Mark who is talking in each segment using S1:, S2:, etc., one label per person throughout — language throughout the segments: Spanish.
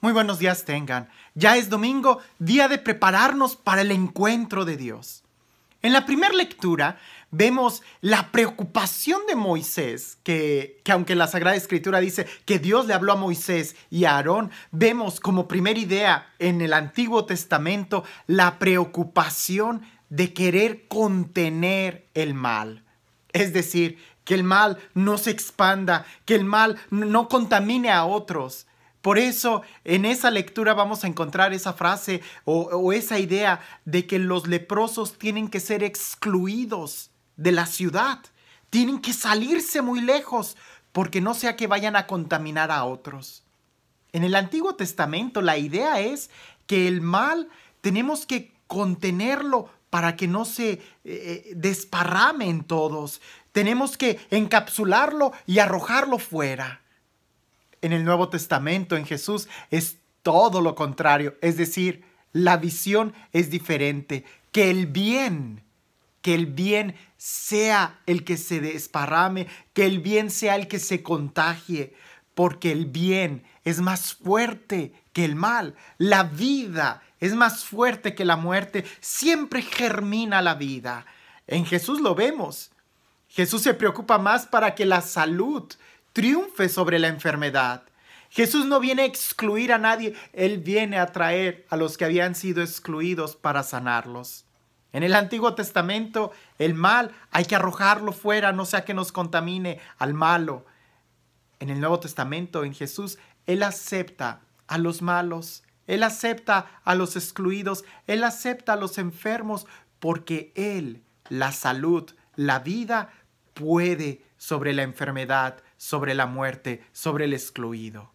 S1: Muy buenos días tengan. Ya es domingo, día de prepararnos para el encuentro de Dios. En la primera lectura vemos la preocupación de Moisés, que aunque la Sagrada Escritura dice que Dios le habló a Moisés y a Aarón, vemos como primera idea en el Antiguo Testamento la preocupación de querer contener el mal. Es decir, que el mal no se expanda, que el mal no contamine a otros. Por eso en esa lectura vamos a encontrar esa frase o esa idea de que los leprosos tienen que ser excluidos de la ciudad. Tienen que salirse muy lejos porque no sea que vayan a contaminar a otros. En el Antiguo Testamento la idea es que el mal tenemos que contenerlo para que no se desparrame en todos. Tenemos que encapsularlo y arrojarlo fuera. En el Nuevo Testamento, en Jesús, es todo lo contrario. Es decir, la visión es diferente. Que el bien sea el que se desparrame, que el bien sea el que se contagie, porque el bien es más fuerte que el mal. La vida es más fuerte que la muerte. Siempre germina la vida. En Jesús lo vemos. Jesús se preocupa más para que la salud triunfe sobre la enfermedad. Jesús no viene a excluir a nadie, Él viene a traer a los que habían sido excluidos para sanarlos. En el Antiguo Testamento, el mal hay que arrojarlo fuera, no sea que nos contamine al malo. En el Nuevo Testamento, en Jesús, Él acepta a los malos, Él acepta a los excluidos, Él acepta a los enfermos, porque Él, la salud, la vida, puede sobre la enfermedad, sobre la muerte, sobre el excluido.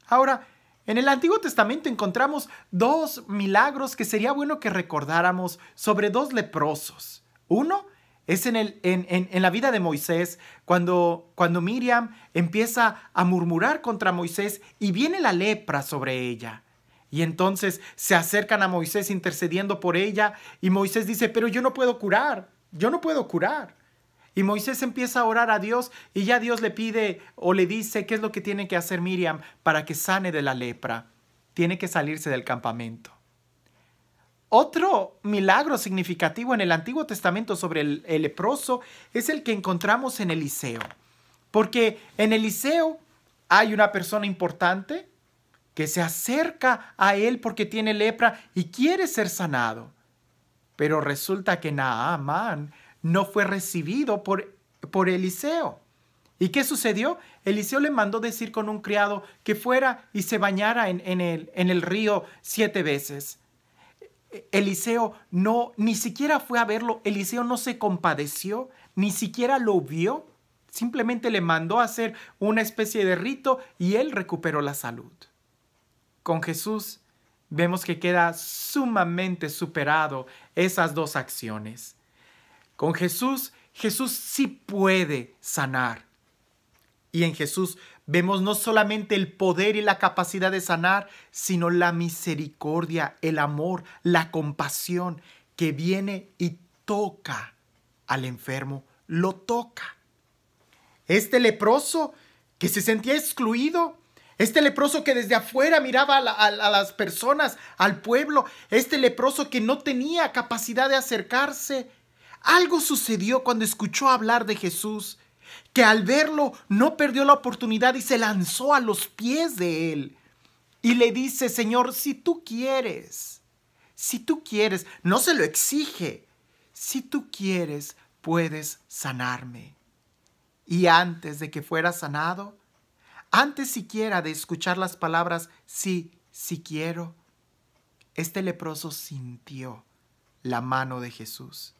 S1: Ahora, en el Antiguo Testamento encontramos dos milagros que sería bueno que recordáramos sobre dos leprosos. Uno es en la vida de Moisés, cuando Miriam empieza a murmurar contra Moisés y viene la lepra sobre ella. Y entonces se acercan a Moisés intercediendo por ella y Moisés dice, pero yo no puedo curar. Y Moisés empieza a orar a Dios y ya Dios le pide o le dice qué es lo que tiene que hacer Miriam para que sane de la lepra. Tiene que salirse del campamento. Otro milagro significativo en el Antiguo Testamento sobre el leproso es el que encontramos en Eliseo. Porque en Eliseo hay una persona importante que se acerca a él porque tiene lepra y quiere ser sanado. Pero resulta que Naamán no fue recibido por Eliseo. ¿Y qué sucedió? Eliseo le mandó decir con un criado que fuera y se bañara en el río 7 veces. Eliseo ni siquiera fue a verlo. Eliseo no se compadeció, ni siquiera lo vio. Simplemente le mandó a hacer una especie de rito y él recuperó la salud. Con Jesús vemos que queda sumamente superado esas dos acciones. Con Jesús sí puede sanar. Y en Jesús vemos no solamente el poder y la capacidad de sanar, sino la misericordia, el amor, la compasión que viene y toca al enfermo, lo toca. Este leproso que se sentía excluido, este leproso que desde afuera miraba a las personas, al pueblo, este leproso que no tenía capacidad de acercarse. Algo sucedió cuando escuchó hablar de Jesús, que al verlo no perdió la oportunidad y se lanzó a los pies de él. Y le dice, Señor, si tú quieres, no se lo exige, si tú quieres, puedes sanarme. Y antes de que fuera sanado, antes siquiera de escuchar las palabras, sí quiero, este leproso sintió la mano de Jesús.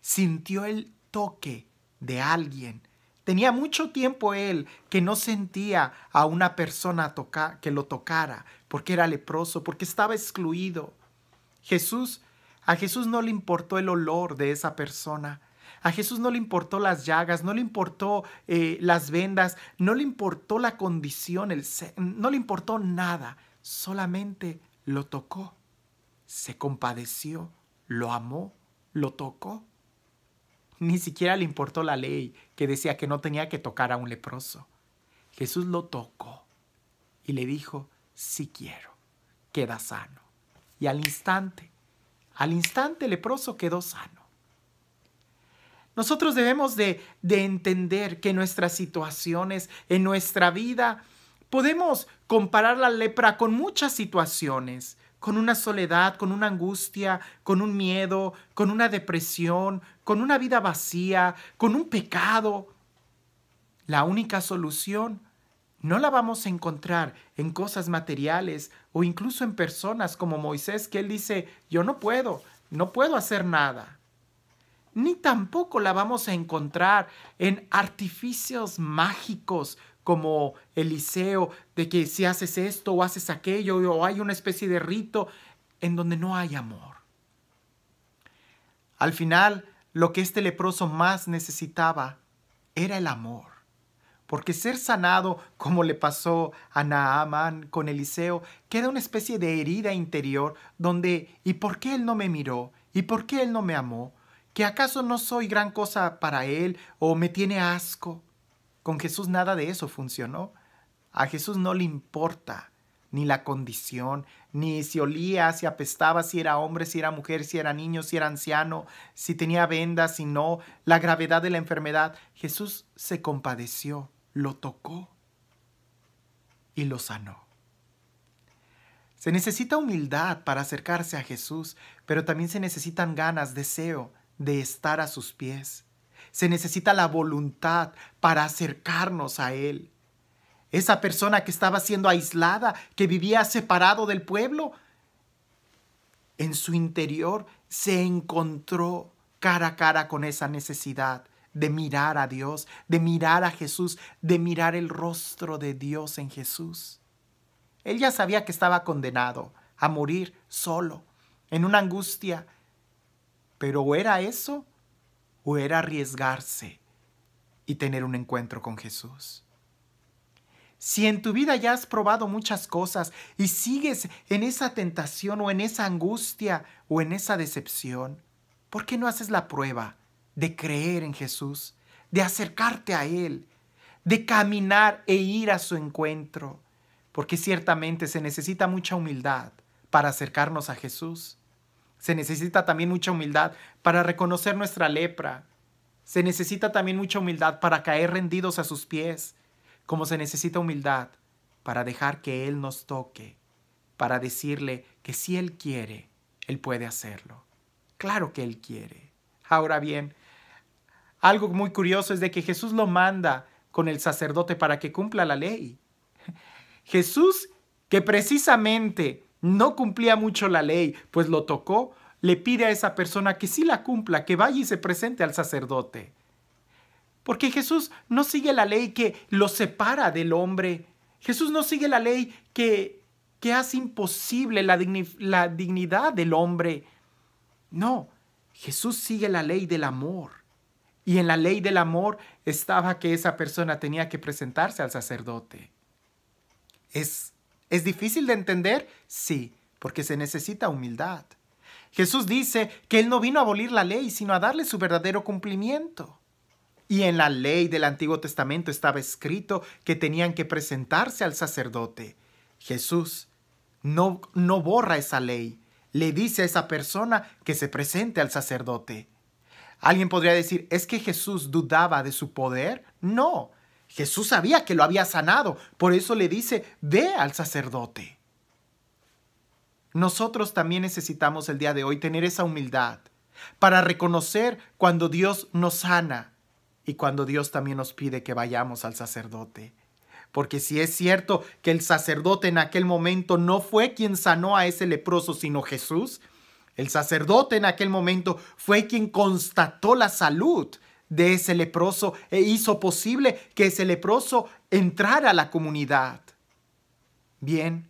S1: Sintió el toque de alguien. Tenía mucho tiempo él que no sentía a una persona que lo tocara, porque era leproso, porque estaba excluido. A Jesús no le importó el olor de esa persona. A Jesús no le importó las llagas, no le importó las vendas, no le importó la condición, no le importó nada. Solamente lo tocó, se compadeció, lo amó, lo tocó. Ni siquiera le importó la ley que decía que no tenía que tocar a un leproso. Jesús lo tocó y le dijo, sí quiero. Queda sano. Y al instante el leproso quedó sano. Nosotros debemos de entender que en nuestras situaciones, en nuestra vida, podemos comparar la lepra con muchas situaciones, con una soledad, con una angustia, con un miedo, con una depresión, con una vida vacía, con un pecado. La única solución no la vamos a encontrar en cosas materiales o incluso en personas como Moisés, que él dice, yo no puedo hacer nada. Ni tampoco la vamos a encontrar en artificios mágicos como Eliseo, de que si haces esto o haces aquello, o hay una especie de rito en donde no hay amor. Al final, lo que este leproso más necesitaba era el amor. Porque ser sanado, como le pasó a Naamán con Eliseo, queda una especie de herida interior donde ¿y por qué él no me miró? ¿Y por qué él no me amó? ¿Que acaso no soy gran cosa para él o me tiene asco? Con Jesús nada de eso funcionó. A Jesús no le importa ni la condición, ni si olía, si apestaba, si era hombre, si era mujer, si era niño, si era anciano, si tenía vendas, si no, la gravedad de la enfermedad. Jesús se compadeció, lo tocó y lo sanó. Se necesita humildad para acercarse a Jesús, pero también se necesitan ganas, deseo de estar a sus pies. Se necesita la voluntad para acercarnos a Él. Esa persona que estaba siendo aislada, que vivía separado del pueblo, en su interior se encontró cara a cara con esa necesidad de mirar a Dios, de mirar a Jesús, de mirar el rostro de Dios en Jesús. Él ya sabía que estaba condenado a morir solo, en una angustia. Pero ¿o era eso o era arriesgarse y tener un encuentro con Jesús? Si en tu vida ya has probado muchas cosas y sigues en esa tentación o en esa angustia o en esa decepción, ¿por qué no haces la prueba de creer en Jesús, de acercarte a Él, de caminar e ir a su encuentro? Porque ciertamente se necesita mucha humildad para acercarnos a Jesús. Se necesita también mucha humildad para reconocer nuestra lepra. Se necesita también mucha humildad para caer rendidos a sus pies, como se necesita humildad para dejar que Él nos toque, para decirle que si Él quiere, Él puede hacerlo. Claro que Él quiere. Ahora bien, algo muy curioso es de que Jesús lo manda con el sacerdote para que cumpla la ley. Jesús, que precisamente no cumplía mucho la ley, pues lo tocó, le pide a esa persona que sí la cumpla, que vaya y se presente al sacerdote. Porque Jesús no sigue la ley que lo separa del hombre. Jesús no sigue la ley que hace imposible la dignidad del hombre. No, Jesús sigue la ley del amor. Y en la ley del amor estaba que esa persona tenía que presentarse al sacerdote. ¿Es difícil de entender? Sí, porque se necesita humildad. Jesús dice que Él no vino a abolir la ley, sino a darle su verdadero cumplimiento. Y en la ley del Antiguo Testamento estaba escrito que tenían que presentarse al sacerdote. Jesús no borra esa ley. Le dice a esa persona que se presente al sacerdote. Alguien podría decir, ¿es que Jesús dudaba de su poder? No, Jesús sabía que lo había sanado. Por eso le dice, ve al sacerdote. Nosotros también necesitamos el día de hoy tener esa humildad para reconocer cuando Dios nos sana y cuando Dios también nos pide que vayamos al sacerdote. Porque si es cierto que el sacerdote en aquel momento no fue quien sanó a ese leproso, sino Jesús, el sacerdote en aquel momento fue quien constató la salud de ese leproso e hizo posible que ese leproso entrara a la comunidad. Bien,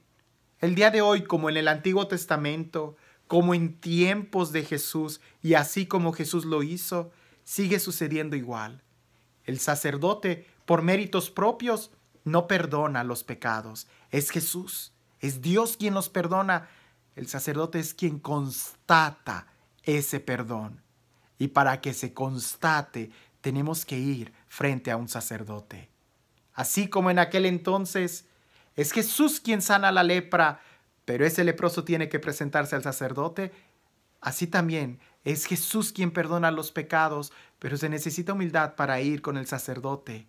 S1: el día de hoy, como en el Antiguo Testamento, como en tiempos de Jesús y así como Jesús lo hizo, sigue sucediendo igual. El sacerdote, por méritos propios, no perdona los pecados. Es Jesús, es Dios quien los perdona. El sacerdote es quien constata ese perdón. Y para que se constate, tenemos que ir frente a un sacerdote. Así como en aquel entonces, Es Jesús quien sana la lepra, pero ese leproso tiene que presentarse al sacerdote. Así también es Jesús quien perdona los pecados, pero se necesita humildad para ir con el sacerdote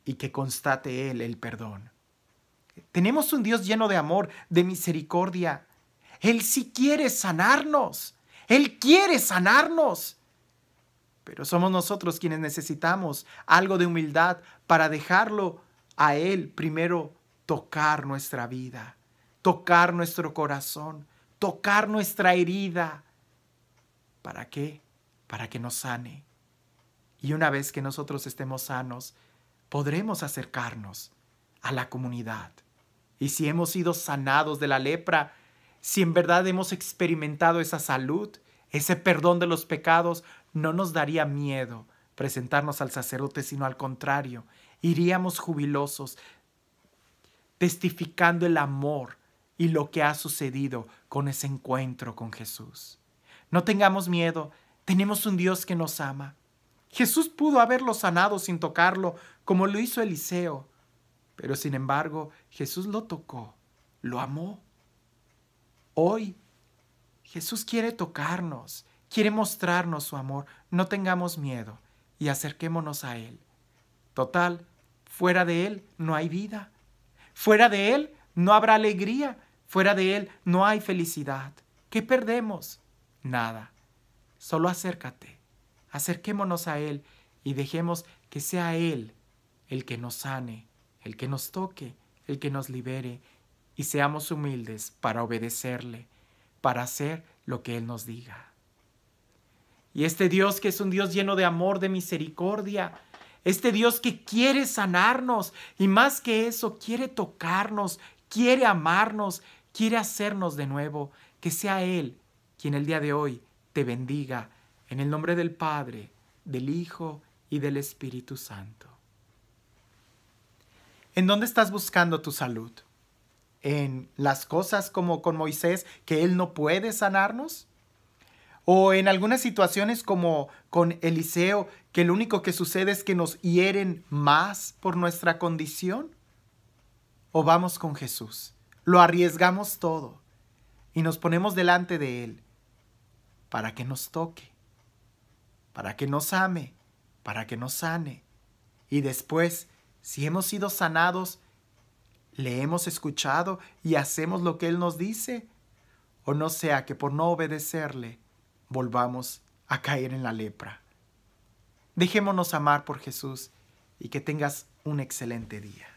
S1: y que constate él el perdón. Tenemos un Dios lleno de amor, de misericordia. Él sí quiere sanarnos. Él quiere sanarnos. Pero somos nosotros quienes necesitamos algo de humildad para dejarlo a Él primero tocar nuestra vida, tocar nuestro corazón, tocar nuestra herida. ¿Para qué? Para que nos sane. Y una vez que nosotros estemos sanos, podremos acercarnos a la comunidad. Y si hemos sido sanados de la lepra, si en verdad hemos experimentado esa salud, ese perdón de los pecados, no nos daría miedo presentarnos al sacerdote, sino al contrario, iríamos jubilosos, testificando el amor y lo que ha sucedido con ese encuentro con Jesús. No tengamos miedo, tenemos un Dios que nos ama. Jesús pudo haberlo sanado sin tocarlo, como lo hizo Eliseo, pero sin embargo, Jesús lo tocó, lo amó. Hoy, Jesús quiere tocarnos, quiere mostrarnos su amor. No tengamos miedo y acerquémonos a Él. Total, fuera de Él no hay vida. Fuera de Él no habrá alegría. Fuera de Él no hay felicidad. ¿Qué perdemos? Nada. Solo acércate. Acerquémonos a Él y dejemos que sea Él el que nos sane, el que nos toque, el que nos libere, y seamos humildes para obedecerle, para hacer lo que Él nos diga. Y este Dios que es un Dios lleno de amor, de misericordia, este Dios que quiere sanarnos y más que eso, quiere tocarnos, quiere amarnos, quiere hacernos de nuevo, que sea Él quien el día de hoy te bendiga en el nombre del Padre, del Hijo y del Espíritu Santo. ¿En dónde estás buscando tu salud? ¿En las cosas como con Moisés, que Él no puede sanarnos? ¿O en algunas situaciones como con Eliseo, que lo único que sucede es que nos hieren más por nuestra condición? ¿O vamos con Jesús? Lo arriesgamos todo y nos ponemos delante de Él para que nos toque, para que nos ame, para que nos sane. Y después, si hemos sido sanados, ¿le hemos escuchado y hacemos lo que Él nos dice? O no sea que por no obedecerle, volvamos a caer en la lepra. Dejémonos amar por Jesús y que tengas un excelente día.